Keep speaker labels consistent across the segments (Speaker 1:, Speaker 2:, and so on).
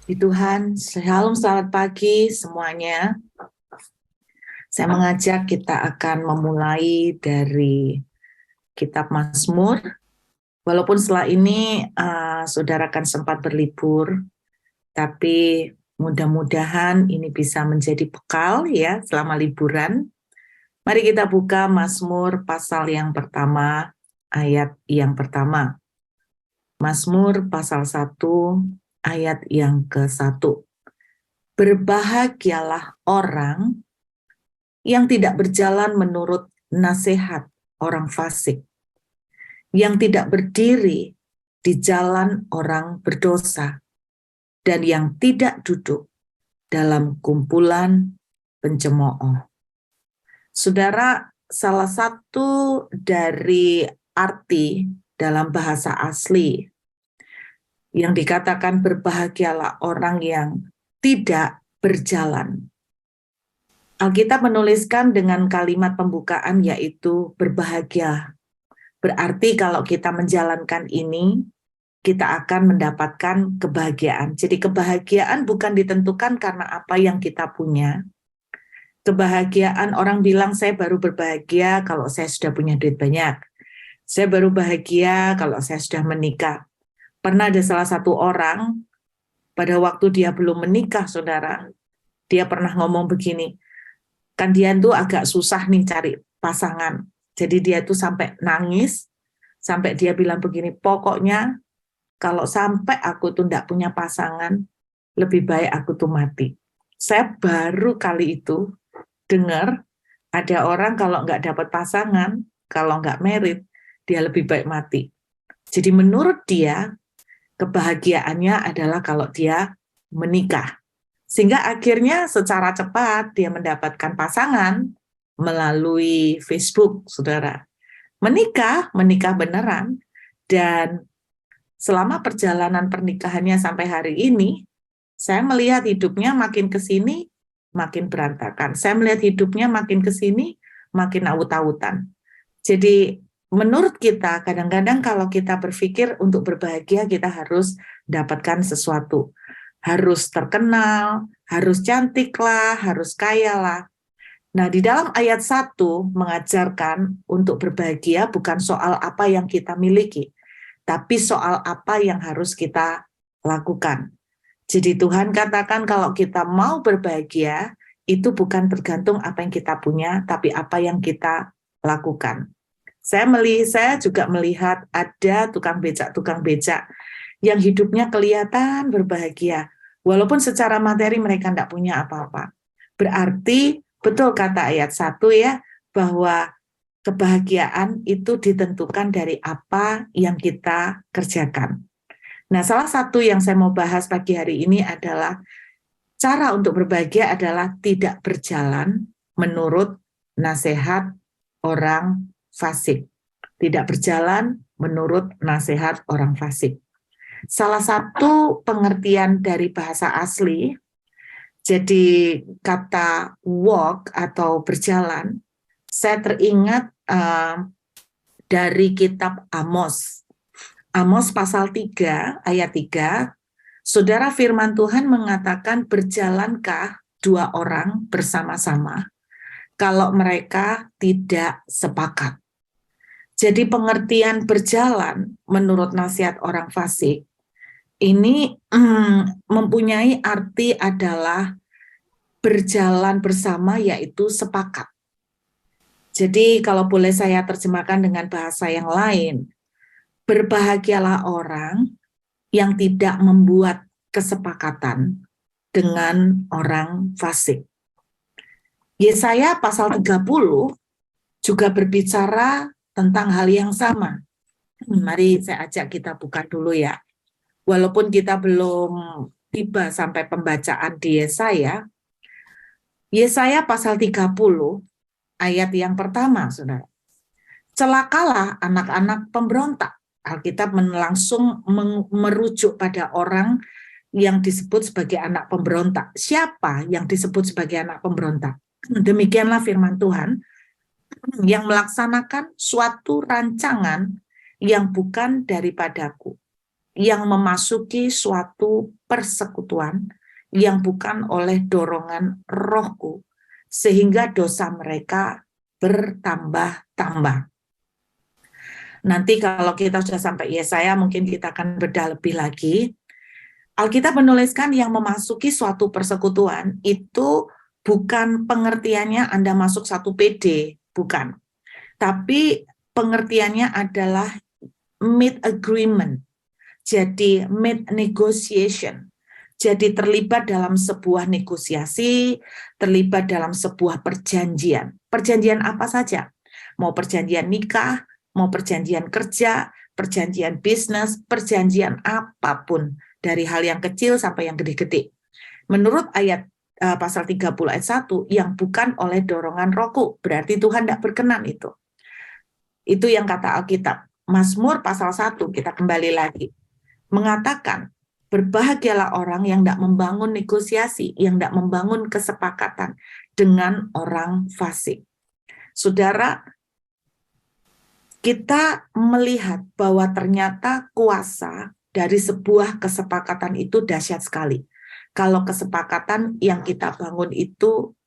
Speaker 1: Di Tuhan, shalom, selamat pagi semuanya. Saya mengajak kita akan memulai dari kitab Mazmur. Walaupun setelah ini saudara akan sempat berlibur, tapi mudah-mudahan ini bisa menjadi bekal ya selama liburan. Mari kita buka Mazmur pasal yang pertama, ayat yang pertama. Mazmur pasal 1, ayat yang ke-1. Berbahagialah orang yang tidak berjalan menurut nasihat orang fasik, yang tidak berdiri di jalan orang berdosa, dan yang tidak duduk dalam kumpulan pencemooh. Saudara, salah satu dari arti dalam bahasa asli yang dikatakan berbahagialah orang yang tidak berjalan. Alkitab menuliskan dengan kalimat pembukaan yaitu berbahagia. Berarti kalau kita menjalankan ini, kita akan mendapatkan kebahagiaan. Jadi kebahagiaan bukan ditentukan karena apa yang kita punya. Kebahagiaan orang bilang saya baru berbahagia kalau saya sudah punya duit banyak. Saya baru bahagia kalau saya sudah menikah. Pernah ada salah satu orang, pada waktu dia belum menikah, saudara, dia pernah ngomong begini, kan dia tuh agak susah nih cari pasangan. Jadi dia tuh sampai nangis, sampai dia bilang begini, pokoknya kalau sampai aku tuh enggak punya pasangan, lebih baik aku tuh mati. Saya baru kali itu dengar ada orang kalau enggak dapat pasangan, kalau enggak married, dia lebih baik mati. Jadi menurut dia, kebahagiaannya adalah kalau dia menikah. Sehingga akhirnya secara cepat dia mendapatkan pasangan melalui Facebook, saudara. Menikah beneran, dan selama perjalanan pernikahannya sampai hari ini, saya melihat hidupnya makin ke sini, makin berantakan. Saya melihat hidupnya makin ke sini, makin awut-awutan. Jadi menurut kita, kadang-kadang kalau kita berpikir untuk berbahagia, kita harus dapatkan sesuatu. Harus terkenal, harus cantik lah, harus kaya lah. Nah, di dalam ayat 1 mengajarkan untuk berbahagia bukan soal apa yang kita miliki, tapi soal apa yang harus kita lakukan. Jadi Tuhan katakan kalau kita mau berbahagia, itu bukan tergantung apa yang kita punya, tapi apa yang kita lakukan. Saya juga melihat ada tukang becak yang hidupnya kelihatan berbahagia, walaupun secara materi mereka tidak punya apa-apa. Berarti betul kata ayat 1 ya, bahwa kebahagiaan itu ditentukan dari apa yang kita kerjakan. Nah, salah satu yang saya mau bahas pagi hari ini adalah cara untuk berbahagia adalah tidak berjalan menurut nasihat orang fasik. Tidak berjalan menurut nasihat orang fasik. Salah satu pengertian dari bahasa asli, jadi kata walk atau berjalan, saya teringat dari kitab Amos. Amos pasal 3, ayat 3, saudara firman Tuhan mengatakan berjalankah dua orang bersama-sama kalau mereka tidak sepakat. Jadi pengertian berjalan menurut nasihat orang fasik ini mempunyai arti adalah berjalan bersama, yaitu sepakat. Jadi kalau boleh saya terjemahkan dengan bahasa yang lain, berbahagialah orang yang tidak membuat kesepakatan dengan orang fasik. Yesaya pasal 30 juga berbicara tentang hal yang sama. Mari saya ajak kita buka dulu ya. Walaupun kita belum tiba sampai pembacaan di Yesaya pasal 30 ayat yang pertama, saudara. Celakalah anak-anak pemberontak. Alkitab langsung merujuk pada orang yang disebut sebagai anak pemberontak. Siapa yang disebut sebagai anak pemberontak? Demikianlah firman Tuhan yang melaksanakan suatu rancangan yang bukan daripadaku. yang memasuki suatu persekutuan yang bukan oleh dorongan rohku, sehingga dosa mereka bertambah-tambah. Nanti kalau kita sudah sampai Yesaya, mungkin kita akan bedah lebih lagi. Alkitab menuliskan yang memasuki suatu persekutuan itu bukan pengertiannya Anda masuk satu PD, bukan. Tapi pengertiannya adalah mid agreement, jadi mid negotiation. Jadi terlibat dalam sebuah negosiasi, terlibat dalam sebuah perjanjian. Perjanjian apa saja? Mau perjanjian nikah, mau perjanjian kerja, perjanjian bisnis, perjanjian apapun. Dari hal yang kecil sampai yang gede-gede. Menurut ayat pasal 30 ayat 1, yang bukan oleh dorongan rohku, berarti Tuhan tidak berkenan itu. Itu yang kata Alkitab. Mazmur pasal 1, kita kembali lagi. Mengatakan, berbahagialah orang yang tidak membangun negosiasi, yang tidak membangun kesepakatan dengan orang fasik. Saudara, kita melihat bahwa ternyata kuasa dari sebuah kesepakatan itu dahsyat sekali. Kalau kesepakatan yang kita bangun itu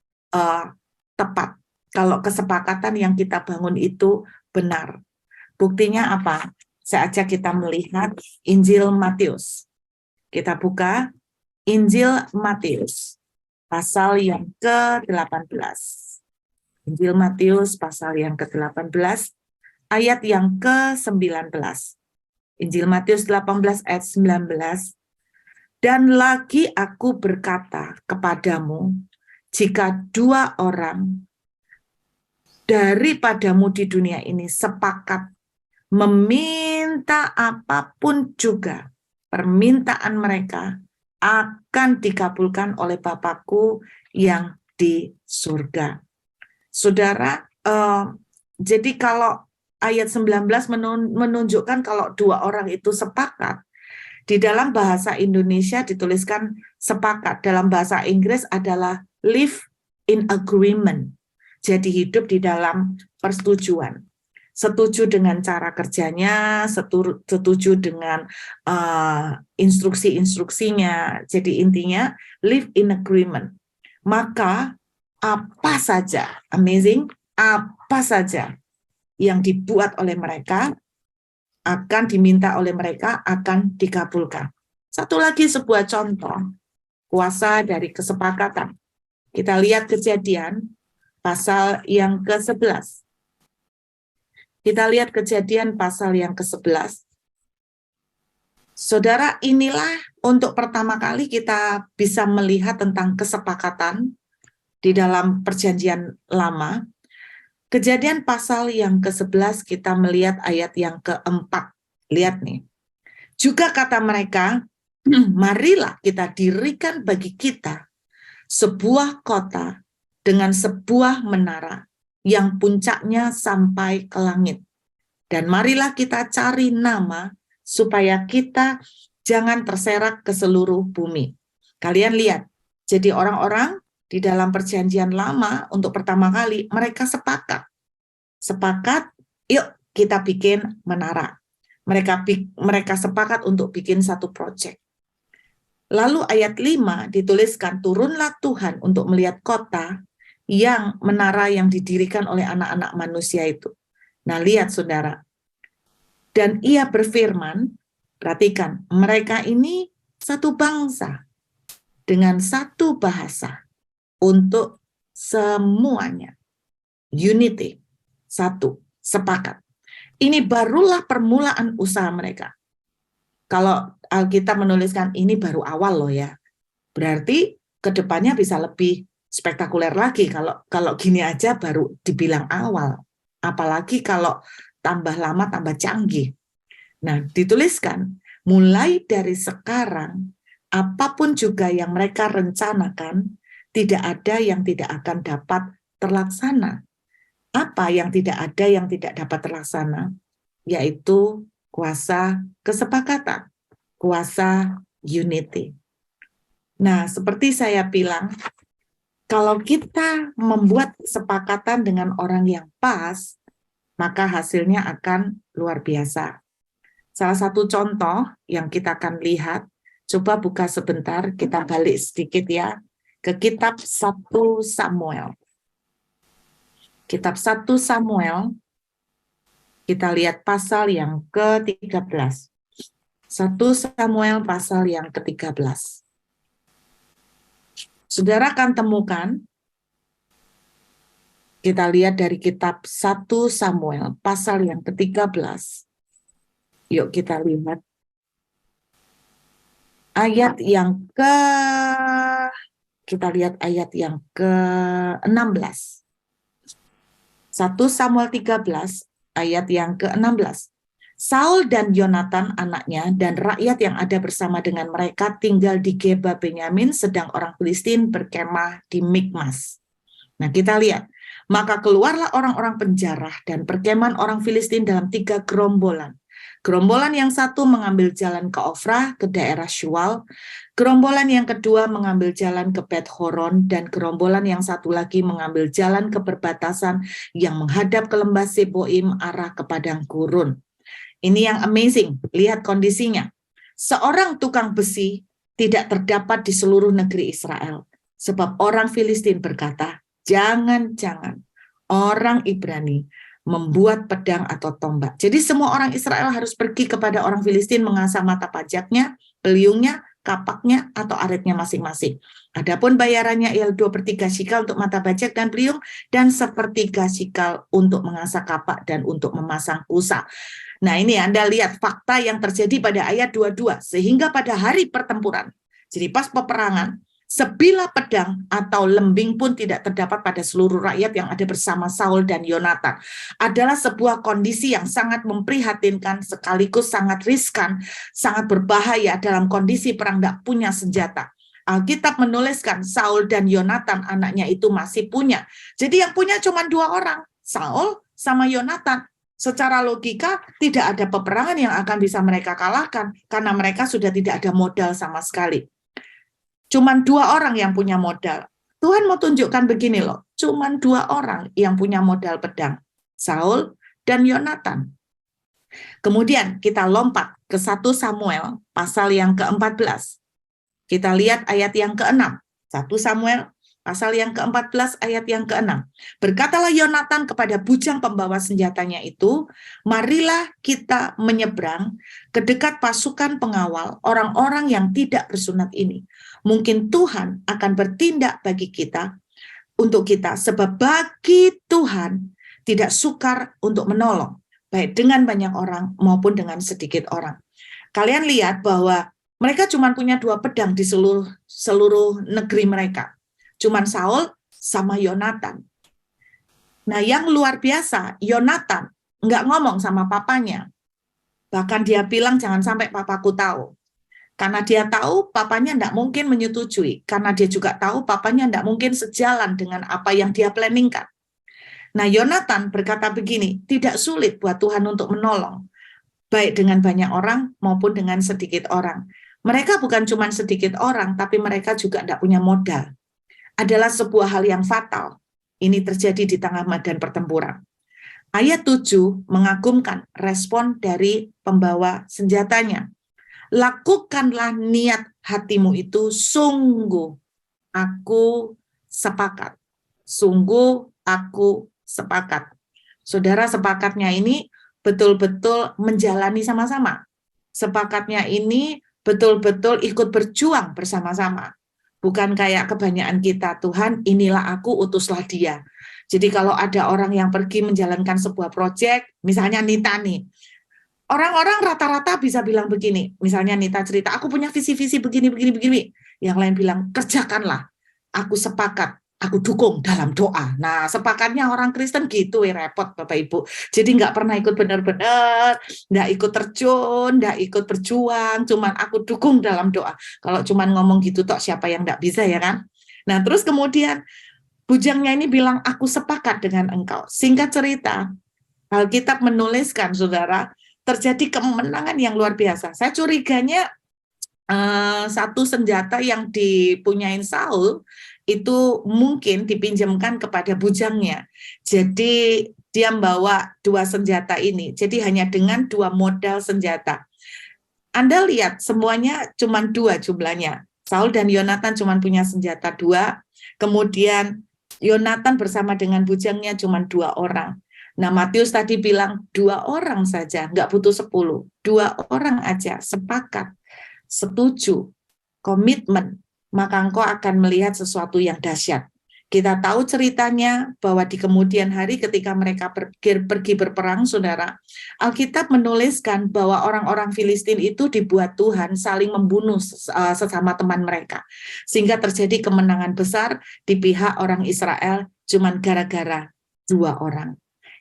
Speaker 1: tepat, kalau kesepakatan yang kita bangun itu benar. Buktinya apa? Saya ajak kita melihat Injil Matius. Kita buka Injil Matius, pasal yang ke-18. Injil Matius, pasal yang ke-18, ayat yang ke-19. Injil Matius 18 ayat 19. Dan lagi aku berkata kepadamu, jika dua orang daripadamu di dunia ini sepakat meminta apapun juga, permintaan mereka akan dikabulkan oleh Bapakku yang di surga. Saudara, jadi kalau ayat 19 menunjukkan kalau dua orang itu sepakat, di dalam bahasa Indonesia dituliskan sepakat, dalam bahasa Inggris adalah live in agreement. Jadi hidup di dalam persetujuan. Setuju dengan cara kerjanya, setuju dengan instruksi-instruksinya. Jadi intinya live in agreement. Maka apa saja, amazing, apa saja yang dibuat oleh mereka, akan diminta oleh mereka, akan dikabulkan. Satu lagi sebuah contoh, kuasa dari kesepakatan. Kita lihat Kejadian, pasal yang ke-11. Kita lihat Kejadian, pasal yang ke-11. Saudara, inilah untuk pertama kali kita bisa melihat tentang kesepakatan di dalam perjanjian lama. Kejadian pasal yang ke-11 kita melihat ayat yang ke-4. Lihat nih. Juga kata mereka, marilah kita dirikan bagi kita sebuah kota dengan sebuah menara yang puncaknya sampai ke langit. Dan marilah kita cari nama supaya kita jangan terserak ke seluruh bumi. Kalian lihat, jadi orang-orang di dalam perjanjian lama untuk pertama kali mereka sepakat, yuk kita bikin menara. Mereka sepakat untuk bikin satu proyek. Lalu ayat 5 dituliskan, turunlah Tuhan untuk melihat kota yang menara yang didirikan oleh anak-anak manusia itu. Nah, lihat saudara. Dan ia berfirman, perhatikan, mereka ini satu bangsa dengan satu bahasa untuk semuanya. Unity, satu, sepakat. Ini barulah permulaan usaha mereka. Kalau Alkitab menuliskan ini baru awal loh ya. Berarti kedepannya bisa lebih spektakuler lagi kalau gini aja baru dibilang awal. Apalagi kalau tambah lama tambah canggih. Nah, dituliskan mulai dari sekarang apapun juga yang mereka rencanakan tidak ada yang tidak akan dapat terlaksana. Apa yang tidak ada yang tidak dapat terlaksana? Yaitu kuasa kesepakatan, kuasa unity. Nah, seperti saya bilang, kalau kita membuat kesepakatan dengan orang yang pas, maka hasilnya akan luar biasa. Salah satu contoh yang kita akan lihat, coba buka sebentar, kita balik sedikit ya, ke kitab 1 Samuel. Kitab 1 Samuel, kita lihat pasal yang ke-13. 1 Samuel pasal yang ke-13. Saudara akan temukan, kita lihat dari kitab 1 Samuel pasal yang ke-13. Yuk kita lihat. Kita lihat ayat yang ke-16. 1 Samuel 13 ayat yang ke-16. Saul dan Yonatan anaknya dan rakyat yang ada bersama dengan mereka tinggal di Geba Benyamin, sedang orang Filistin berkemah di Mikmas. Nah, kita lihat. Maka keluarlah orang-orang penjara dan perkemahan orang Filistin dalam 3 gerombolan. Gerombolan yang satu mengambil jalan ke Ofrah, ke daerah Shual. Gerombolan yang kedua mengambil jalan ke Bet Horon, dan gerombolan yang satu lagi mengambil jalan ke perbatasan yang menghadap ke lembah Seboim arah ke padang gurun. Ini yang amazing, lihat kondisinya. Seorang tukang besi tidak terdapat di seluruh negeri Israel. Sebab orang Filistin berkata, jangan-jangan orang Ibrani membuat pedang atau tombak. Jadi semua orang Israel harus pergi kepada orang Filistin mengasah mata pajaknya, peliungnya, kapaknya, atau aritnya masing-masing. Adapun bayarannya ialah 2/3 shikal untuk mata pajak dan peliung, dan 1/3 shikal untuk mengasah kapak dan untuk memasang kusa. Nah, ini Anda lihat fakta yang terjadi pada ayat 22. Sehingga pada hari pertempuran, jadi pas peperangan, sebilah pedang atau lembing pun tidak terdapat pada seluruh rakyat yang ada bersama Saul dan Yonatan. Adalah sebuah kondisi yang sangat memprihatinkan, sekaligus sangat riskan, sangat berbahaya dalam kondisi perang tidak punya senjata. Alkitab menuliskan Saul dan Yonatan anaknya itu masih punya. Jadi yang punya cuma 2 orang, Saul sama Yonatan. Secara logika tidak ada peperangan yang akan bisa mereka kalahkan karena mereka sudah tidak ada modal sama sekali. Cuman 2 orang yang punya modal. Tuhan mau tunjukkan begini loh, cuman 2 orang yang punya modal pedang, Saul dan Yonatan. Kemudian kita lompat ke 1 Samuel pasal yang ke-14. Kita lihat ayat yang ke-6. 1 Samuel pasal yang ke-14 ayat yang ke-6. Berkatalah Yonatan kepada bujang pembawa senjatanya itu, marilah kita menyeberang ke dekat pasukan pengawal orang-orang yang tidak bersunat ini. Mungkin Tuhan akan bertindak bagi kita, untuk kita, sebab bagi Tuhan tidak sukar untuk menolong, baik dengan banyak orang maupun dengan sedikit orang. Kalian lihat bahwa mereka cuma punya 2 pedang di seluruh negeri mereka. Cuman Saul sama Yonatan. Nah, yang luar biasa, Yonatan nggak ngomong sama papanya. Bahkan dia bilang, jangan sampai papaku tahu. Karena dia tahu papanya nggak mungkin menyetujui. Karena dia juga tahu papanya nggak mungkin sejalan dengan apa yang dia planningkan. Nah, Yonatan berkata begini, tidak sulit buat Tuhan untuk menolong. Baik dengan banyak orang maupun dengan sedikit orang. Mereka bukan cuma sedikit orang, tapi mereka juga tidak punya modal. Adalah sebuah hal yang fatal. Ini terjadi di tengah medan pertempuran. Ayat 7 mengagumkan respon dari pembawa senjatanya. Lakukanlah niat hatimu itu sungguh aku sepakat. Sungguh aku sepakat. Saudara, sepakatnya ini betul-betul menjalani sama-sama. Sepakatnya ini betul-betul ikut berjuang bersama-sama. Bukan kayak kebanyakan kita, Tuhan inilah aku, utuslah dia. Jadi kalau ada orang yang pergi menjalankan sebuah proyek, misalnya Nita nih, orang-orang rata-rata bisa bilang begini, misalnya Nita cerita, aku punya visi-visi begini. Yang lain bilang, kerjakanlah, aku sepakat, aku dukung dalam doa. Nah, sepakatnya orang Kristen gitu, repot Bapak Ibu. Jadi nggak pernah ikut benar-benar, nggak ikut terjun, nggak ikut berjuang, cuman aku dukung dalam doa. Kalau cuman ngomong gitu, toh siapa yang nggak bisa ya kan? Nah, terus kemudian bujangnya ini bilang, aku sepakat dengan engkau. Singkat cerita, Alkitab menuliskan, saudara, terjadi kemenangan yang luar biasa. Saya curiganya satu senjata yang dipunyain Saul itu mungkin dipinjamkan kepada bujangnya. Jadi dia membawa dua senjata ini. Jadi hanya dengan dua modal senjata. Anda lihat semuanya cuma dua jumlahnya. Saul dan Yonatan cuma punya senjata dua. Kemudian Yonatan bersama dengan bujangnya cuma 2 orang. Nah, Matius tadi bilang 2 orang saja, nggak butuh 10. 2 orang aja sepakat, setuju, komitmen, maka engkau akan melihat sesuatu yang dahsyat. Kita tahu ceritanya bahwa di kemudian hari ketika mereka pergi berperang, saudara, Alkitab menuliskan bahwa orang-orang Filistin itu dibuat Tuhan saling membunuh sesama teman mereka. Sehingga terjadi kemenangan besar di pihak orang Israel cuman gara-gara 2 orang.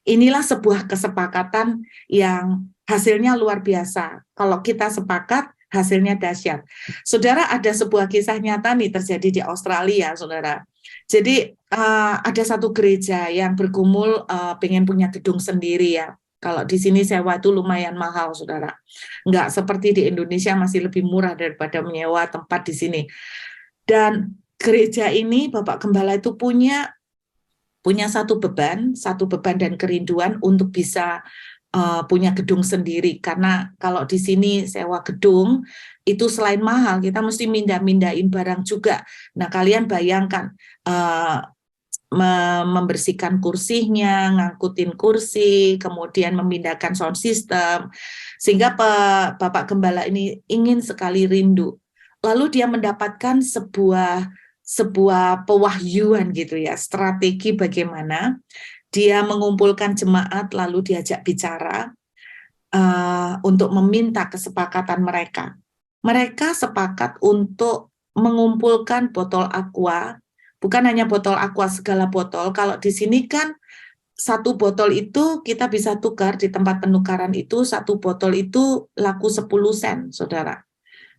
Speaker 1: Inilah sebuah kesepakatan yang hasilnya luar biasa. Kalau kita sepakat, hasilnya dahsyat. Saudara, ada sebuah kisah nyata nih terjadi di Australia, saudara. Jadi ada satu gereja yang bergumul pengen punya gedung sendiri ya. Kalau di sini sewa itu lumayan mahal, saudara. Nggak seperti di Indonesia, masih lebih murah daripada menyewa tempat di sini. Dan gereja ini, Bapak Gembala itu punya satu beban dan kerinduan untuk bisa punya gedung sendiri. Karena kalau di sini sewa gedung, itu selain mahal, kita mesti mindah-mindahin barang juga. Nah, kalian bayangkan, membersihkan kursinya, ngangkutin kursi, kemudian memindahkan sound system, sehingga Bapak Gembala ini ingin sekali rindu. Lalu dia mendapatkan sebuah pewahyuan gitu ya, strategi bagaimana dia mengumpulkan jemaat lalu diajak bicara untuk meminta kesepakatan mereka. Mereka sepakat untuk mengumpulkan botol aqua, bukan hanya botol aqua, segala botol. Kalau di sini kan satu botol itu kita bisa tukar di tempat penukaran itu, satu botol itu laku 10 sen, saudara.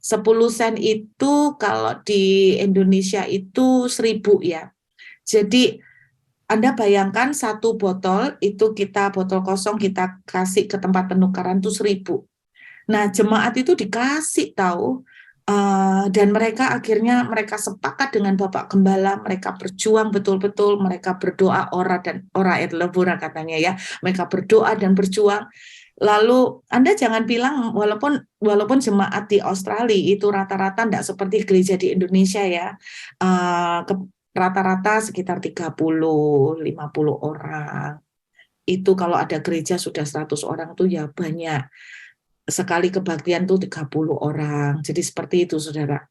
Speaker 1: 10 sen itu kalau di Indonesia itu 1.000 ya. Jadi Anda bayangkan satu botol itu botol kosong kita kasih ke tempat penukaran itu 1.000. Nah, jemaat itu dikasih tahu dan mereka akhirnya sepakat dengan Bapak Gembala, mereka berjuang betul-betul, mereka berdoa ora et labora katanya ya. Mereka berdoa dan berjuang. Lalu Anda jangan bilang walaupun jemaat di Australia itu rata-rata tidak seperti gereja di Indonesia ya. Rata-rata sekitar 30-50 orang. Itu kalau ada gereja sudah 100 orang tuh ya banyak. Sekali kebaktian tuh 30 orang. Jadi seperti itu, saudara.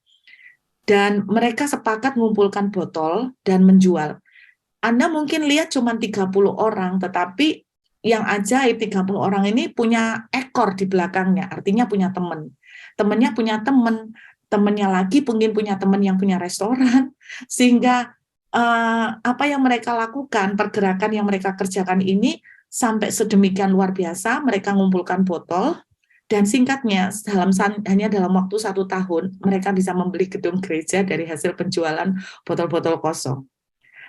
Speaker 1: Dan mereka sepakat mengumpulkan botol dan menjual. Anda mungkin lihat cuma 30 orang, tetapi yang ajaib 30 orang ini punya ekor di belakangnya, artinya punya teman. Temannya punya teman, temannya lagi mungkin punya teman yang punya restoran, sehingga apa yang mereka lakukan, pergerakan yang mereka kerjakan ini sampai sedemikian luar biasa, mereka mengumpulkan botol, dan singkatnya hanya dalam waktu 1 tahun, mereka bisa membeli gedung gereja dari hasil penjualan botol-botol kosong.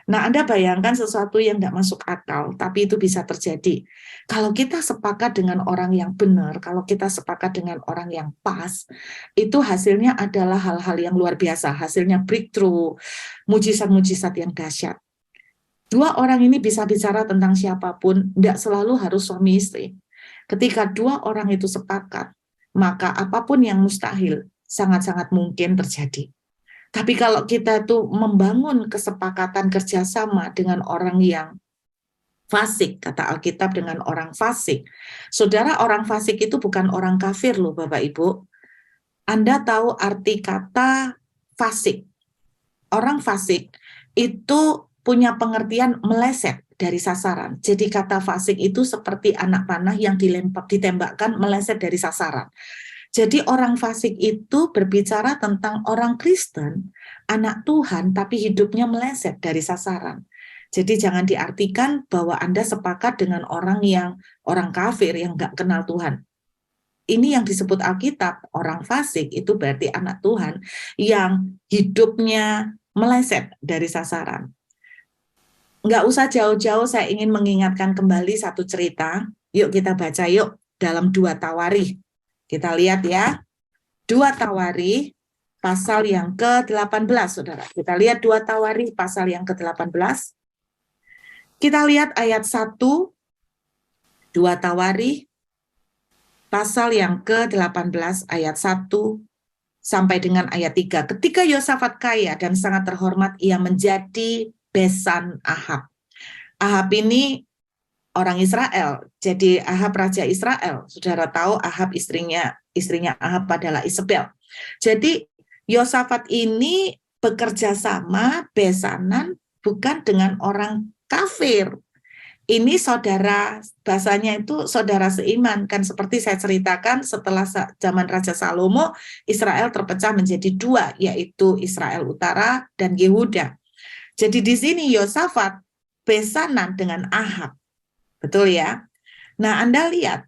Speaker 1: Nah, Anda bayangkan sesuatu yang tidak masuk akal, tapi itu bisa terjadi. Kalau kita sepakat dengan orang yang benar, kalau kita sepakat dengan orang yang pas, itu hasilnya adalah hal-hal yang luar biasa, hasilnya breakthrough, mujizat-mujizat yang dahsyat. 2 orang ini bisa bicara tentang siapapun, tidak selalu harus suami istri. Ketika 2 orang itu sepakat, maka apapun yang mustahil sangat-sangat mungkin terjadi. Tapi kalau kita tuh membangun kesepakatan kerjasama dengan orang yang fasik, kata Alkitab dengan orang fasik. Saudara, orang fasik itu bukan orang kafir loh Bapak Ibu. Anda tahu arti kata fasik. Orang fasik itu punya pengertian meleset dari sasaran. Jadi kata fasik itu seperti anak panah yang ditembakkan meleset dari sasaran. Jadi orang fasik itu berbicara tentang orang Kristen, anak Tuhan, tapi hidupnya meleset dari sasaran. Jadi jangan diartikan bahwa Anda sepakat dengan orang kafir yang nggak kenal Tuhan. Ini yang disebut Alkitab, orang fasik itu berarti anak Tuhan yang hidupnya meleset dari sasaran. Nggak usah jauh-jauh, saya ingin mengingatkan kembali satu cerita. Yuk kita baca yuk dalam 2 Tawarikh. Kita lihat ya, 2 Tawarikh pasal yang ke-18, saudara. Kita lihat 2 Tawarikh pasal yang ke-18. Kita lihat ayat 1 2 Tawari pasal yang ke-18 ayat 1 sampai dengan ayat 3. Ketika Yosafat kaya dan sangat terhormat, ia menjadi besan Ahab. Ahab ini orang Israel, jadi Ahab raja Israel. Saudara tahu Ahab istrinya Ahab adalah Isabel. Jadi Yosafat ini bekerja sama besanan bukan dengan orang kafir. Ini saudara, bahasanya itu saudara seiman, kan seperti saya ceritakan setelah zaman Raja Salomo, Israel terpecah menjadi 2, yaitu Israel Utara dan Yehuda. Jadi di sini Yosafat besanan dengan Ahab, betul ya? Nah, Anda lihat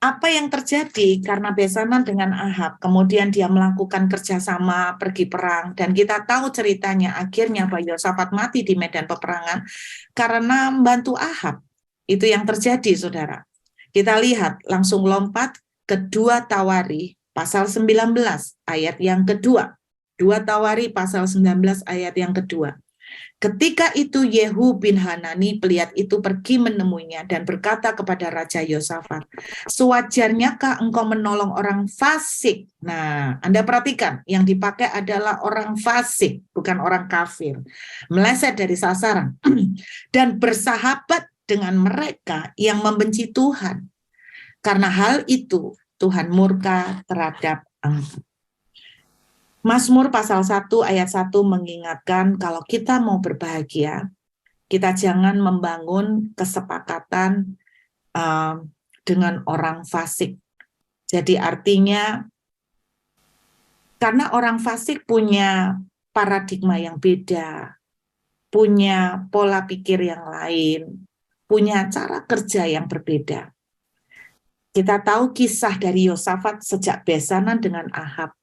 Speaker 1: apa yang terjadi karena besanan dengan Ahab, kemudian dia melakukan kerjasama pergi perang, dan kita tahu ceritanya akhirnya bahwa Yosafat mati di medan peperangan karena membantu Ahab. Itu yang terjadi, saudara. Kita lihat, langsung lompat ke 2 Tawari pasal 19 ayat yang kedua. 2 Tawari pasal 19 ayat yang kedua. Ketika itu Yehu bin Hanani pelihat itu pergi menemuinya dan berkata kepada Raja Yosafat, sewajarnyakah engkau menolong orang fasik? Nah, Anda perhatikan, yang dipakai adalah orang fasik, bukan orang kafir. Meleset dari sasaran. Dan bersahabat dengan mereka yang membenci Tuhan. Karena hal itu, Tuhan murka terhadap engkau. Mazmur pasal 1 ayat 1 mengingatkan kalau kita mau berbahagia, kita jangan membangun kesepakatan dengan orang fasik. Jadi artinya, karena orang fasik punya paradigma yang beda, punya pola pikir yang lain, punya cara kerja yang berbeda. Kita tahu kisah dari Yosafat sejak besanan dengan Ahab.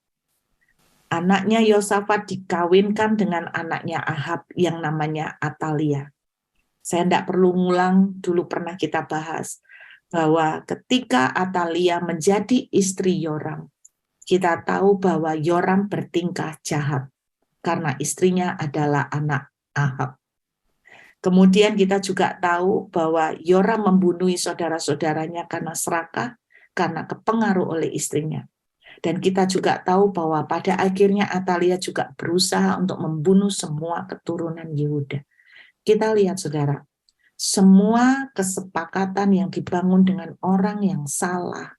Speaker 1: Anaknya Yosafat dikawinkan dengan anaknya Ahab yang namanya Atalia. Saya tidak perlu ngulang, dulu pernah kita bahas bahwa ketika Atalia menjadi istri Yoram, kita tahu bahwa Yoram bertingkah jahat karena istrinya adalah anak Ahab. Kemudian kita juga tahu bahwa Yoram membunuh saudara-saudaranya karena serakah, karena kepengaruh oleh istrinya. Dan kita juga tahu bahwa pada akhirnya Atalia juga berusaha untuk membunuh semua keturunan Yehuda. Kita lihat, saudara, semua kesepakatan yang dibangun dengan orang yang salah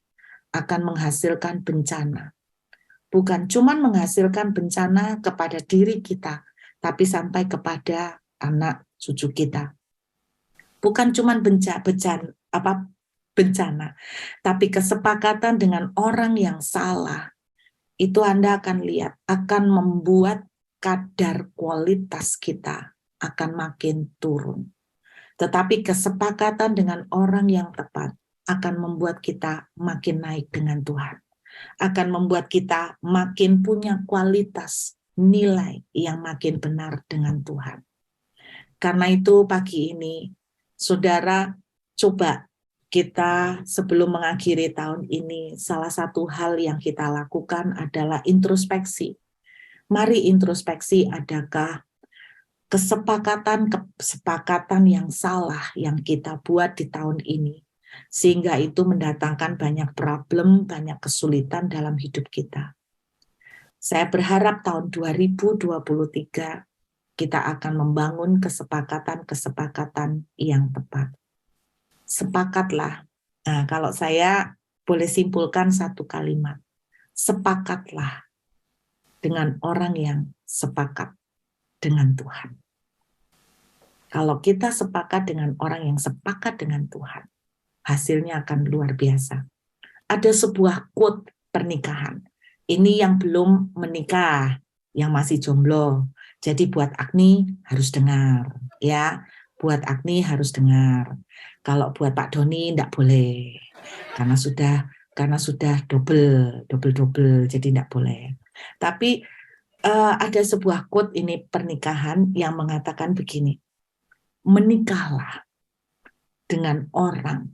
Speaker 1: akan menghasilkan bencana. Bukan cuma menghasilkan bencana kepada diri kita, tapi sampai kepada anak cucu kita. Bukan cuma bencana, tapi kesepakatan dengan orang yang salah, itu Anda akan lihat, akan membuat kadar kualitas kita akan makin turun. Tetapi kesepakatan dengan orang yang tepat akan membuat kita makin naik dengan Tuhan. Akan membuat kita makin punya kualitas nilai yang makin benar dengan Tuhan. Karena itu pagi ini, saudara, coba kita sebelum mengakhiri tahun ini, salah satu hal yang kita lakukan adalah introspeksi. Mari introspeksi, adakah kesepakatan yang salah yang kita buat di tahun ini, sehingga itu mendatangkan banyak problem, banyak kesulitan dalam hidup kita. Saya berharap tahun 2023 kita akan membangun kesepakatan-kesepakatan yang tepat. Sepakatlah. Nah, kalau saya boleh simpulkan satu kalimat, sepakatlah dengan orang yang sepakat dengan Tuhan. Kalau kita sepakat dengan orang yang sepakat dengan Tuhan, hasilnya akan luar biasa. Ada sebuah quote pernikahan. Ini yang belum menikah, yang masih jomblo. Jadi buat Agni harus dengar, ya. Buat Agni harus dengar. Kalau buat Pak Doni tidak boleh, karena sudah double, jadi tidak boleh. Tapi ada sebuah quote ini pernikahan yang mengatakan begini, menikahlah dengan orang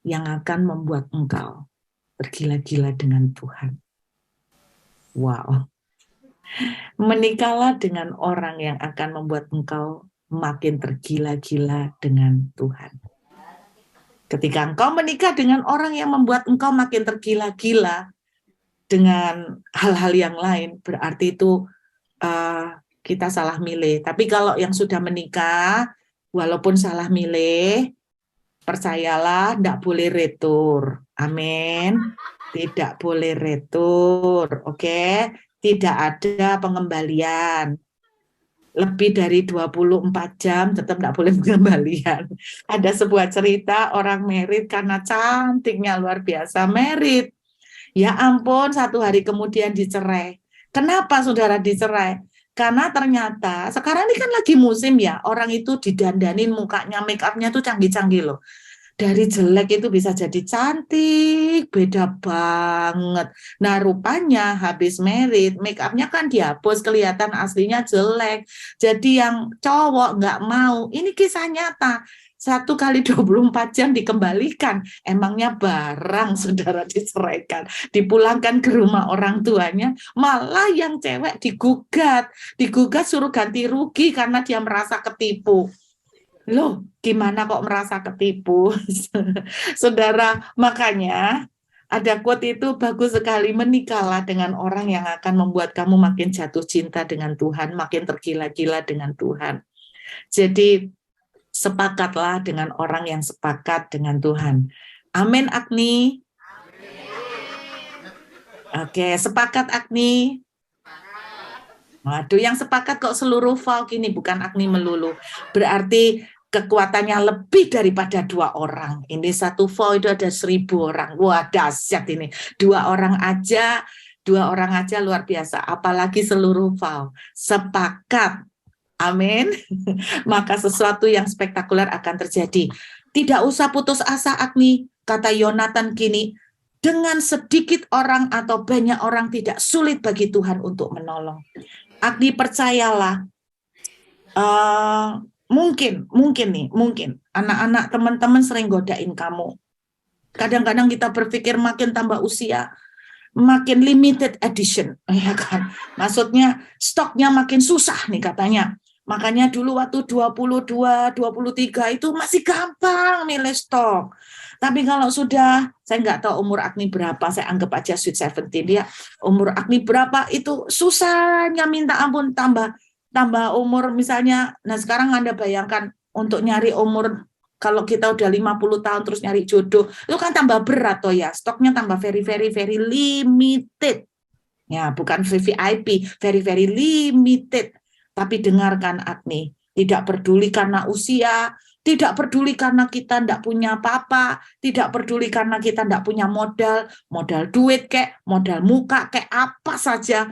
Speaker 1: yang akan membuat engkau bergila-gila dengan Tuhan. Wow. Menikahlah dengan orang yang akan membuat engkau makin tergila-gila dengan Tuhan. Ketika engkau menikah dengan orang yang membuat engkau makin tergila-gila dengan hal-hal yang lain, berarti itu kita salah milih. Tapi kalau yang sudah menikah, walaupun salah milih, percayalah, tidak boleh retur. Amin. Tidak boleh retur, oke? Tidak ada pengembalian. Lebih dari 24 jam tetap tidak boleh pengembalian. Ada sebuah cerita orang merit karena cantiknya luar biasa merit. Ya ampun, 1 hari kemudian dicerai. Kenapa saudara dicerai? Karena ternyata sekarang ini kan lagi musim ya, orang itu didandanin mukanya, make up-nya tuh canggih-canggih loh. Dari jelek itu bisa jadi cantik, beda banget. Nah, rupanya habis merit, make up-nya kan dihapus, kelihatan aslinya jelek. Jadi yang cowok nggak mau. Ini kisah nyata. 1 kali 24 jam dikembalikan. Emangnya barang saudara diceraikan, dipulangkan ke rumah orang tuanya, malah yang cewek digugat. Digugat suruh ganti rugi karena dia merasa ketipu. Loh, gimana kok merasa ketipu? Saudara, makanya ada quote itu bagus sekali, menikahlah dengan orang yang akan membuat kamu makin jatuh cinta dengan Tuhan, makin tergila-gila dengan Tuhan. Jadi, sepakatlah dengan orang yang sepakat dengan Tuhan. Amin, Agni. Oke, sepakat Agni. Waduh, yang sepakat kok seluruh folk ini, bukan Agni melulu. Berarti kekuatannya lebih daripada 2 orang. Ini 1 folk itu ada 1000 orang. Wah, dahsyat ini. 2 orang aja luar biasa. Apalagi seluruh folk. Sepakat. Amin. Maka sesuatu yang spektakuler akan terjadi. Tidak usah putus asa, Agni. Kata Yonatan gini, dengan sedikit orang atau banyak orang tidak sulit bagi Tuhan untuk menolong. Agni percayalah, mungkin anak-anak teman-teman sering godain kamu. Kadang-kadang kita berpikir makin tambah usia, makin limited edition, ya kan? Maksudnya stoknya makin susah nih katanya. Makanya dulu waktu 22, 23 itu masih gampang milih stok. Tapi kalau sudah, saya nggak tahu umur Agni berapa, saya anggap aja sweet 17 dia. Umur Agni berapa itu susahnya minta ampun, tambah umur misalnya. Nah sekarang Anda bayangkan untuk nyari umur, kalau kita udah 50 tahun terus nyari jodoh, itu kan tambah berat toh ya, stoknya tambah very limited. Ya, bukan VIP, very limited. Tapi dengarkan Agni, tidak peduli karena usia, tidak peduli karena kita tidak punya apa-apa, tidak peduli karena kita tidak punya modal duit kek, modal muka kek, apa saja.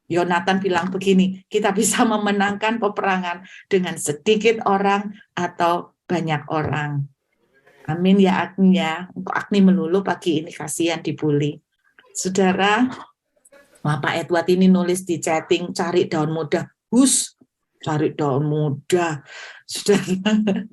Speaker 1: Yonatan bilang begini, kita bisa memenangkan peperangan dengan sedikit orang atau banyak orang. Amin ya Agni ya. Agni melulu pagi ini, kasihan dibully. Saudara, Pak Edward ini nulis di chatting, cari daun muda. Cari daun muda. Saudara.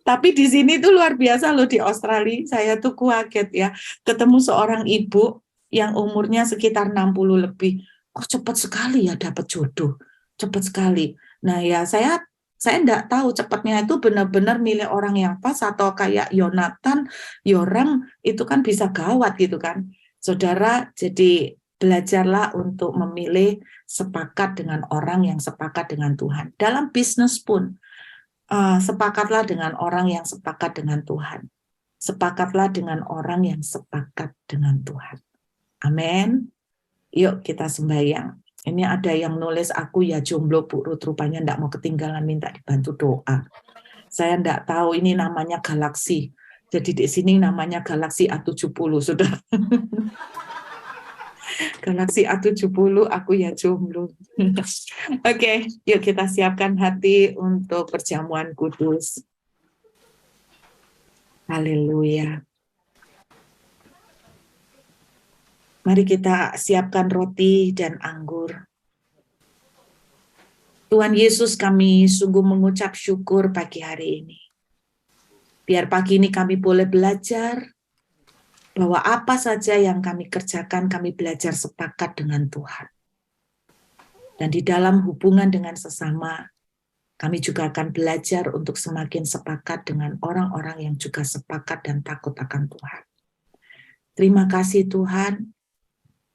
Speaker 1: Tapi di sini tuh luar biasa loh, di Australia. Saya tuh kaget ya, ketemu seorang ibu yang umurnya sekitar 60 lebih. Kok cepat sekali ya dapat jodoh. Cepat sekali. Nah ya saya enggak tahu cepatnya itu benar-benar milih orang yang pas atau kayak Yonatan, Yoram itu kan bisa gawat gitu kan. Saudara, jadi belajarlah untuk memilih sepakat dengan orang yang sepakat dengan Tuhan. Dalam bisnis pun, sepakatlah dengan orang yang sepakat dengan Tuhan. Sepakatlah dengan orang yang sepakat dengan Tuhan. Amin. Yuk kita sembahyang. Ini ada yang nulis, aku ya jomblo Bu Ruth, rupanya enggak mau ketinggalan, minta dibantu doa. Saya enggak tahu ini namanya galaksi. Jadi di sini namanya galaksi A70, Saudara. Galaksi A70, aku ya jomblo. Oke, yuk kita siapkan hati untuk perjamuan kudus. Haleluya. Mari kita siapkan roti dan anggur. Tuhan Yesus, kami sungguh mengucap syukur pagi hari ini. Biar pagi ini kami boleh belajar bahwa apa saja yang kami kerjakan, kami belajar sepakat dengan Tuhan. Dan di dalam hubungan dengan sesama, Kami juga akan belajar untuk semakin sepakat dengan orang-orang yang juga sepakat dan takut akan Tuhan. Terima kasih Tuhan,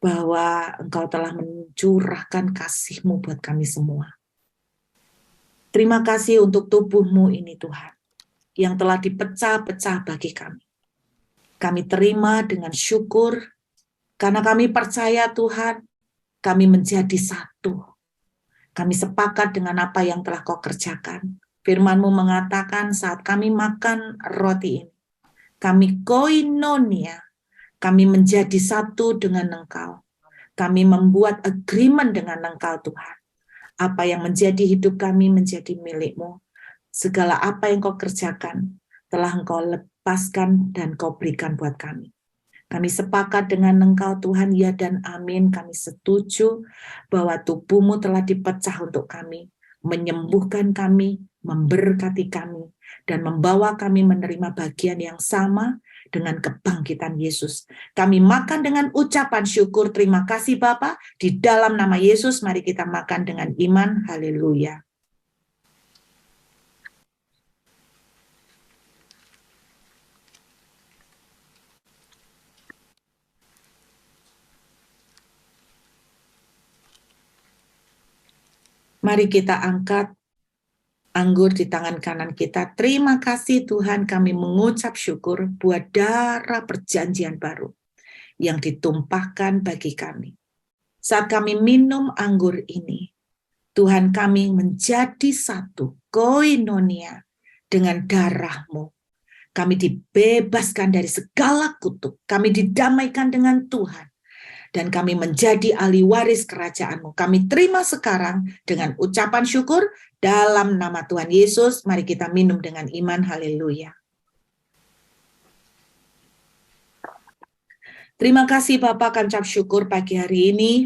Speaker 1: bahwa Engkau telah mencurahkan kasih-Mu buat kami semua. Terima kasih untuk tubuh-Mu ini Tuhan, yang telah dipecah-pecah bagi kami. Kami terima dengan syukur, karena kami percaya Tuhan, kami menjadi satu. Kami sepakat dengan apa yang telah Kau kerjakan. Firman-Mu mengatakan saat kami makan roti ini, kami koinonia, kami menjadi satu dengan Engkau. Kami membuat agreement dengan Engkau Tuhan. Apa yang menjadi hidup kami menjadi milik-Mu. Segala apa yang Kau kerjakan telah Engkau lepaskan dan Kau berikan buat kami. Kami sepakat dengan Engkau Tuhan, ya dan amin. Kami setuju bahwa tubuh-Mu telah dipecah untuk kami, menyembuhkan kami, memberkati kami, dan membawa kami menerima bagian yang sama dengan kebangkitan Yesus. Kami makan dengan ucapan syukur, terima kasih Bapa. Di dalam nama Yesus, mari kita makan dengan iman. Haleluya. Mari kita angkat anggur di tangan kanan kita. Terima kasih Tuhan, kami mengucap syukur buat darah perjanjian baru yang ditumpahkan bagi kami. Saat kami minum anggur ini, Tuhan kami menjadi satu, koinonia, dengan darah-Mu. Kami dibebaskan dari segala kutuk, kami didamaikan dengan Tuhan, dan kami menjadi ahli waris kerajaan-Mu. Kami terima sekarang dengan ucapan syukur dalam nama Tuhan Yesus. Mari kita minum dengan iman. Haleluya. Terima kasih Bapak, kami ucap syukur pagi hari ini.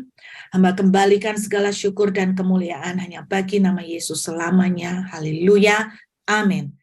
Speaker 1: Hamba kembalikan segala syukur dan kemuliaan hanya bagi nama Yesus selamanya. Haleluya. Amin.